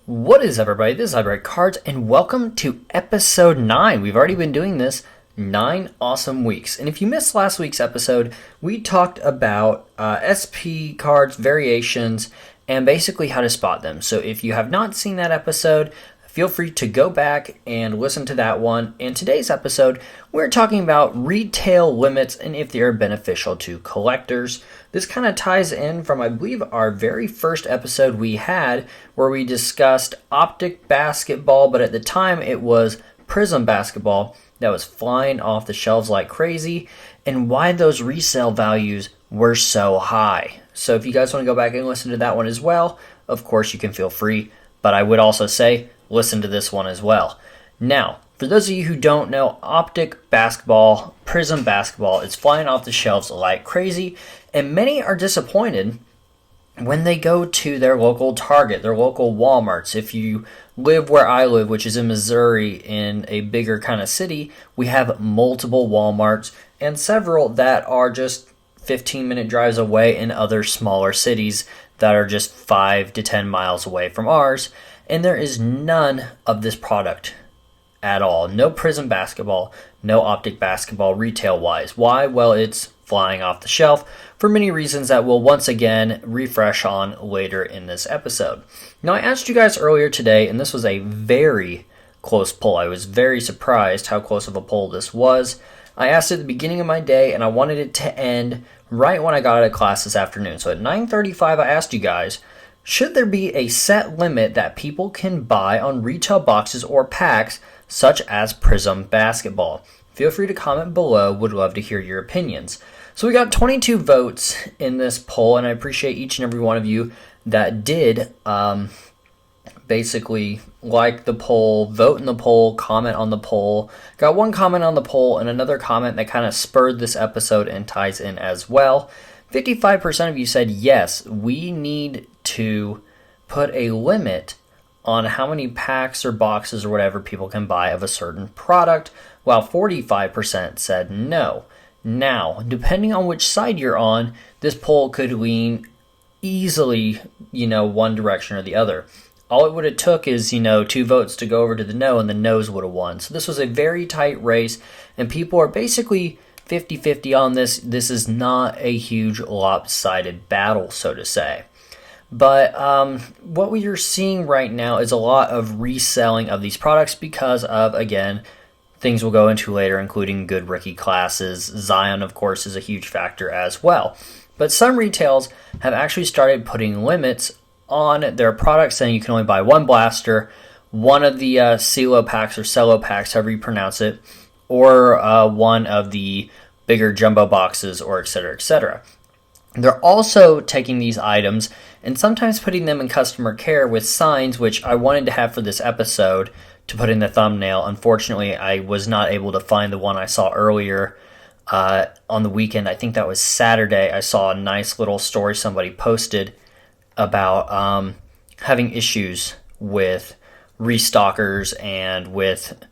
What is up, everybody? This is Hybrid Cards, and welcome to episode 9. We've already been doing this 9 awesome weeks. And if you missed last week's episode, we talked about SP cards, variations, and basically how to spot them. So if you have not seen that episode, feel free to go back and listen to that one. In today's episode, we're talking about retail limits and if they are beneficial to collectors. This kind of ties in from, I believe, our very first episode we had where we discussed Optic basketball, but at the time it was Prism basketball that was flying off the shelves like crazy, and why those resale values were so high. So if you guys want to go back and listen to that one as well, of course you can feel free, but I would also say listen to this one as well. Now, for those of you who don't know, Optic basketball, Prism basketball is flying off the shelves like crazy, and many are disappointed when they go to their local Target, their local Walmarts. If you live where I live, which is in Missouri, in a bigger kind of city, we have multiple Walmarts and several that are just 15-minute drives away in other smaller cities that are just 5 to 10 miles away from ours. And there is none of this product at all. No Prism basketball, no Optic basketball retail-wise. Why? Well, it's flying off the shelf for many reasons that we'll once again refresh on later in this episode. Now, I asked you guys earlier today, and this was a very close poll. I was very surprised how close of a poll this was. I asked at the beginning of my day, and I wanted it to end right when I got out of class this afternoon. So at 9:35, I asked you guys, should there be a set limit that people can buy on retail boxes or packs such as Prism basketball? Feel free to comment below. Would love to hear your opinions. So we got 22 votes in this poll, and I appreciate each and every one of you that did basically like the poll, vote in the poll, comment on the poll. Got one comment on the poll and another comment that kind of spurred this episode and ties in as well. 55% of you said yes, we need to put a limit on how many packs or boxes or whatever people can buy of a certain product, while 45% said no. Now, depending on which side you're on, this poll could lean easily, one direction or the other. All it would have took is, 2 votes to go over to the no, and the no's would have won. So this was a very tight race, and people are basically 50-50 on this. This is not a huge lopsided battle, so to say. But what we are seeing right now is a lot of reselling of these products because of, again, things we'll go into later, including good rookie classes. Zion, of course, is a huge factor as well. But some retails have actually started putting limits on their products, saying you can only buy one blaster, one of the CeeLo packs or cello packs, however you pronounce it, or one of the bigger jumbo boxes, or etc., etc. They're also taking these items and sometimes putting them in customer care with signs, which I wanted to have for this episode to put in the thumbnail. Unfortunately, I was not able to find the one I saw earlier on the weekend. I think that was Saturday. I saw a nice little story somebody posted about having issues with restockers and with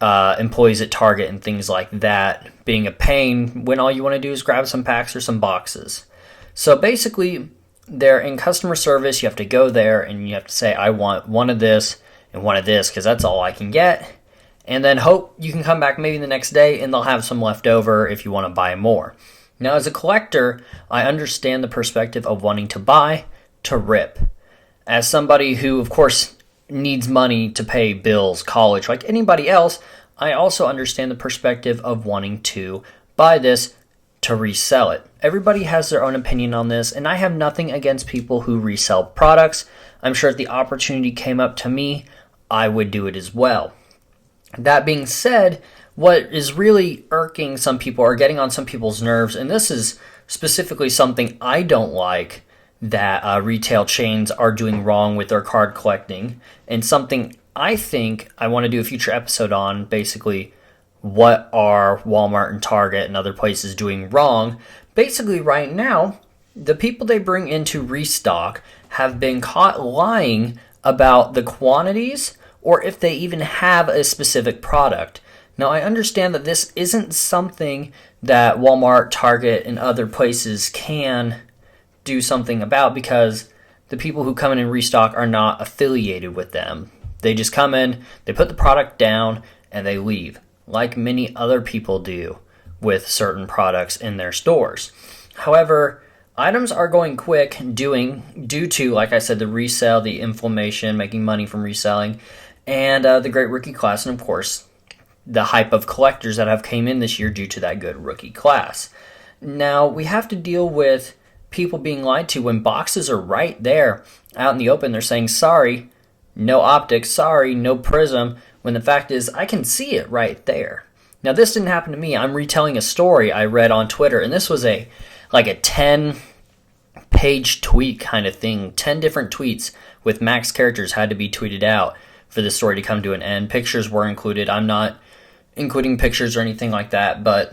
employees at Target and things like that being a pain when all you want to do is grab some packs or some boxes. So basically, they're in customer service. You have to go there and you have to say, I want one of this and one of this because that's all I can get. And then hope you can come back maybe the next day and they'll have some left over if you want to buy more. Now, as a collector, I understand the perspective of wanting to buy to rip. As somebody who, of course, needs money to pay bills, college, like anybody else, I also understand the perspective of wanting to buy this to resell it. Everybody has their own opinion on this, and I have nothing against people who resell products. I'm sure if the opportunity came up to me, I would do it as well. That being said, what is really irking some people or getting on some people's nerves, and this is specifically something I don't like that retail chains are doing wrong with their card collecting, and something I think I want to do a future episode on, basically what are Walmart and Target and other places doing wrong. Basically right now, the people they bring in to restock have been caught lying about the quantities or if they even have a specific product. Now, I understand that this isn't something that Walmart, Target, and other places can do something about because the people who come in and restock are not affiliated with them. They just come in, they put the product down, and they leave, like many other people do with certain products in their stores. However, items are going quick due to, like I said, the resale, the inflammation, making money from reselling, and the great rookie class, and of course, the hype of collectors that have came in this year due to that good rookie class. Now, we have to deal with people being lied to when boxes are right there out in the open. They're saying, sorry, no optics, sorry, no prism, when the fact is I can see it right there. Now, this didn't happen to me. I'm retelling a story I read on Twitter, and this was a 10-page tweet kind of thing. 10 different tweets with max characters had to be tweeted out for the story to come to an end. Pictures were included. I'm not including pictures or anything like that, but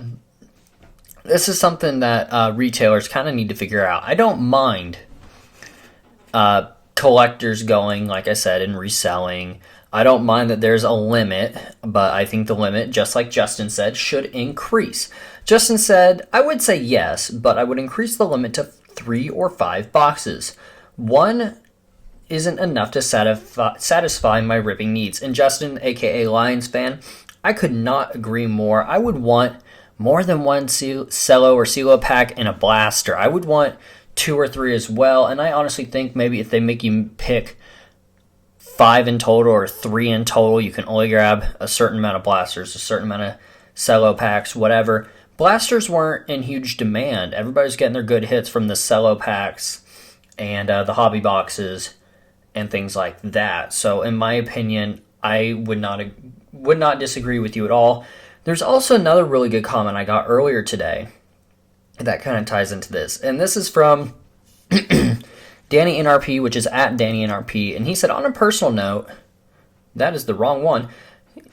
this is something that retailers kind of need to figure out. I don't mind collectors going, like I said, and reselling. I don't mind that there's a limit, but I think the limit, just like Justin said, should increase. Justin said, I would say yes, but I would increase the limit to 3 or 5 boxes. One isn't enough to satisfy my ripping needs. And Justin, aka Lions fan, I could not agree more. I would want more than one cello or CeeLo pack and a blaster. I would want 2 or 3 as well, and I honestly think maybe if they make you pick 5 in total or 3 in total, you can only grab a certain amount of blasters, a certain amount of cello packs, whatever. Blasters weren't in huge demand. Everybody's getting their good hits from the cello packs and the hobby boxes and things like that. So in my opinion, I would not disagree with you at all. There's also another really good comment I got earlier today that kind of ties into this. And this is from Danny NRP, which is at Danny NRP. And he said, on a personal note, that is the wrong one.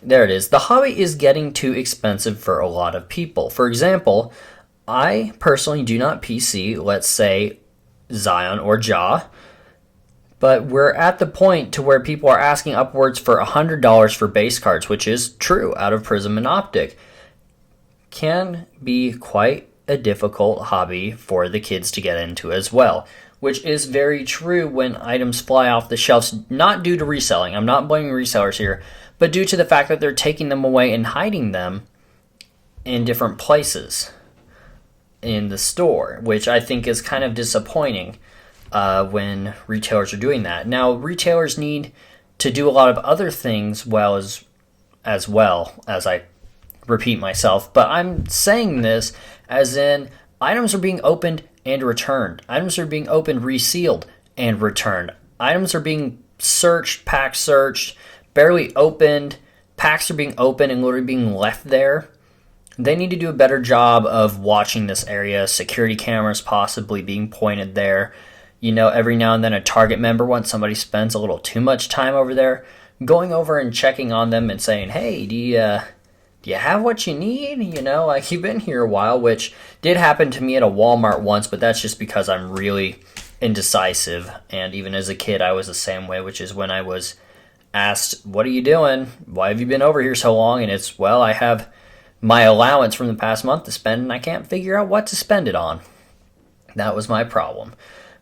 There it is. The hobby is getting too expensive for a lot of people. For example, I personally do not PC, let's say, Zion or Ja. But we're at the point to where people are asking upwards for $100 for base cards, which is true out of Prism and Optic. Can be quite a difficult hobby for the kids to get into as well, which is very true when items fly off the shelves, not due to reselling. I'm not blaming resellers here, but due to the fact that they're taking them away and hiding them in different places in the store, which I think is kind of disappointing when retailers are doing that. Now, retailers need to do a lot of other things as well as I repeat myself, but I'm saying this as in items are being opened and returned. Items are being opened, resealed, and returned. Items are being searched, pack searched, barely opened. Packs are being opened and literally being left there. They need to do a better job of watching this area, security cameras possibly being pointed there. You know, every now and then a Target member, once somebody spends a little too much time over there, going over and checking on them and saying, hey, do you have what you need? You know, like, you've been here a while, which did happen to me at a Walmart once, but that's just because I'm really indecisive. And even as a kid, I was the same way, which is when I was asked, what are you doing? Why have you been over here so long? And it's, well, I have my allowance from the past month to spend, and I can't figure out what to spend it on. That was my problem.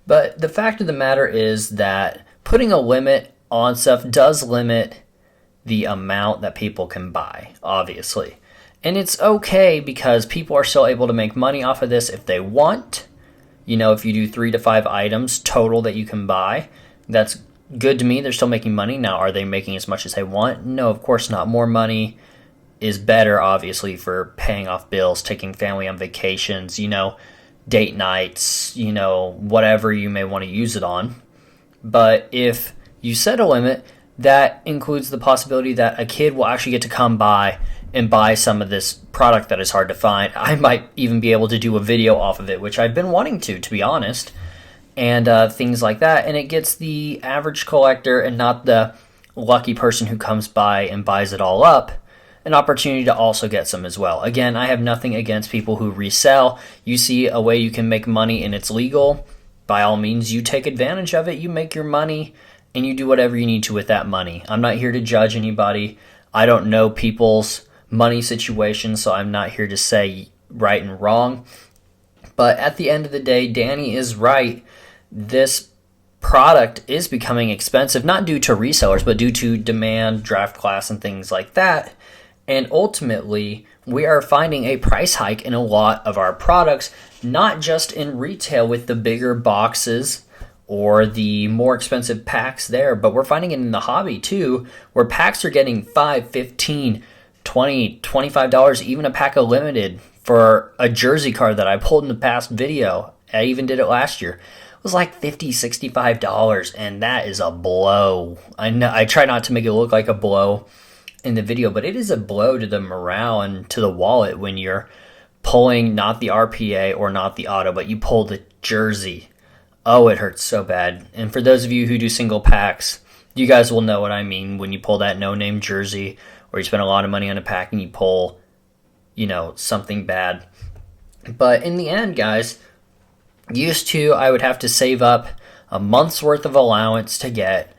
But the fact of the matter is that putting a limit on stuff does limit the amount that people can buy, obviously. And it's okay because people are still able to make money off of this if they want. You know, if you do 3 to 5 items total that you can buy, that's good to me. They're still making money. Now, are they making as much as they want? No, of course not. More money is better, obviously, for paying off bills, taking family on vacations, you know, date nights, you know, whatever you may want to use it on. But if you set a limit, that includes the possibility that a kid will actually get to come by and buy some of this product that is hard to find. I might even be able to do a video off of it, which I've been wanting to be honest, and things like that. And it gets the average collector and not the lucky person who comes by and buys it all up an opportunity to also get some as well. Again, I have nothing against people who resell. You see a way you can make money and it's legal, by all means, you take advantage of it, you make your money, and you do whatever you need to with that money. I'm not here to judge anybody. I don't know people's money situations, so I'm not here to say right and wrong. But at the end of the day, Danny is right. This product is becoming expensive, not due to resellers, but due to demand, draft class, and things like that. And ultimately, we are finding a price hike in a lot of our products, not just in retail with the bigger boxes or the more expensive packs there, but we're finding it in the hobby too, where packs are getting $5, $15, $20, $25, even a pack of limited for a jersey card that I pulled in the past video. I even did it last year. It was like $50, $65, and that is a blow. I know I try not to make it look like a blow in the video, but it is a blow to the morale and to the wallet when you're pulling not the RPA or not the auto, but you pull the jersey. Oh, it hurts so bad. And for those of you who do single packs, you guys will know what I mean when you pull that no-name jersey or you spend a lot of money on a pack and you pull, something bad. But in the end, guys, used to, I would have to save up a month's worth of allowance to get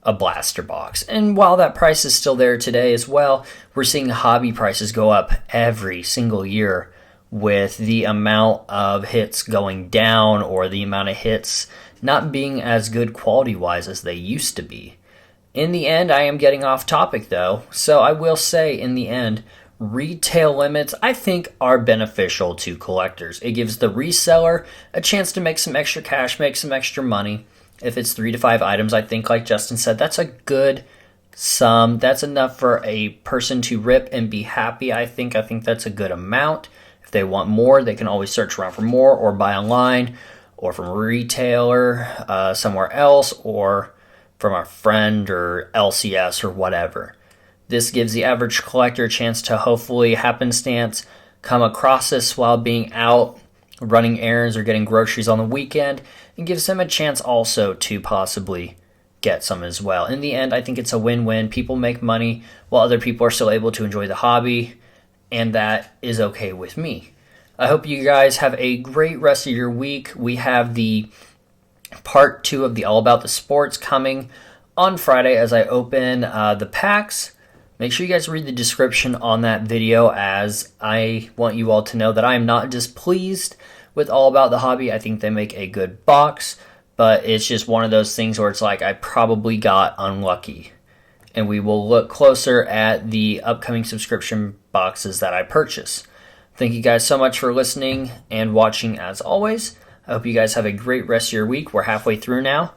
a blaster box. And while that price is still there today as well, we're seeing hobby prices go up every single year with the amount of hits going down or the amount of hits not being as good quality-wise as they used to be. In the end, I am getting off topic though, so I will say in the end, retail limits I think are beneficial to collectors. It gives the reseller a chance to make some extra cash, make some extra money. If it's 3 to 5 items, I think like Justin said, that's a good sum. That's enough for a person to rip and be happy. I think that's a good amount. If they want more, they can always search around for more or buy online or from a retailer somewhere else or from a friend or LCS or whatever. This gives the average collector a chance to hopefully happenstance come across this while being out running errands or getting groceries on the weekend, and gives them a chance also to possibly get some as well. In the end, I think it's a win-win. People make money while other people are still able to enjoy the hobby, and that is okay with me. I hope you guys have a great rest of your week. We have the part 2 of the All About the Sports coming on Friday as I open the packs. Make sure you guys read the description on that video, as I want you all to know that I am not displeased with All About the Hobby. I think they make a good box, but it's just one of those things where it's like I probably got unlucky. And we will look closer at the upcoming subscription boxes that I purchase. Thank you guys so much for listening and watching as always. I hope you guys have a great rest of your week. We're halfway through now.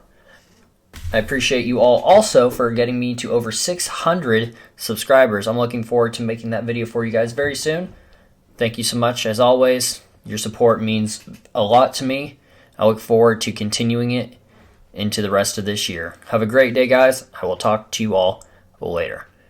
I appreciate you all also for getting me to over 600 subscribers. I'm looking forward to making that video for you guys very soon. Thank you so much as always. Your support means a lot to me. I look forward to continuing it into the rest of this year. Have a great day, guys. I will talk to you all later.